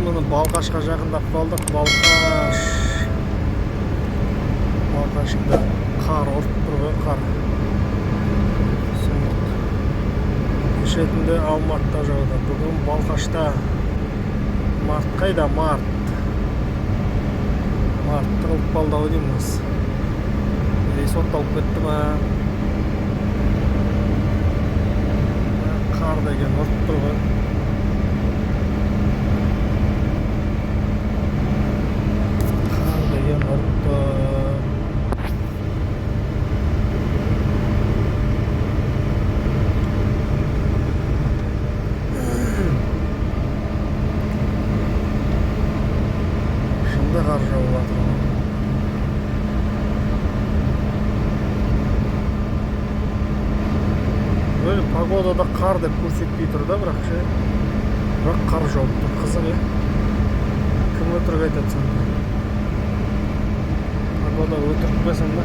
міне Балқашқа жақындап қалдық. Балқашында қар ұрып тұр ғой, қар. Кешетінде Алматыда жауды. Бүгін Балқашта. Март қайда? Март тығылып қалды ау дейміз. Рейс отталып кетті ма? Қар деген ұрып тұр ғой. Қар деген ұрып тұр. Шынды қар жауып жатыр. Погодада қар деп көрсетпей тұр да, бірақ қар жауып тұр. Қызық, е? Кім өтірік айтады сонда? Погода өтірік пе сонда?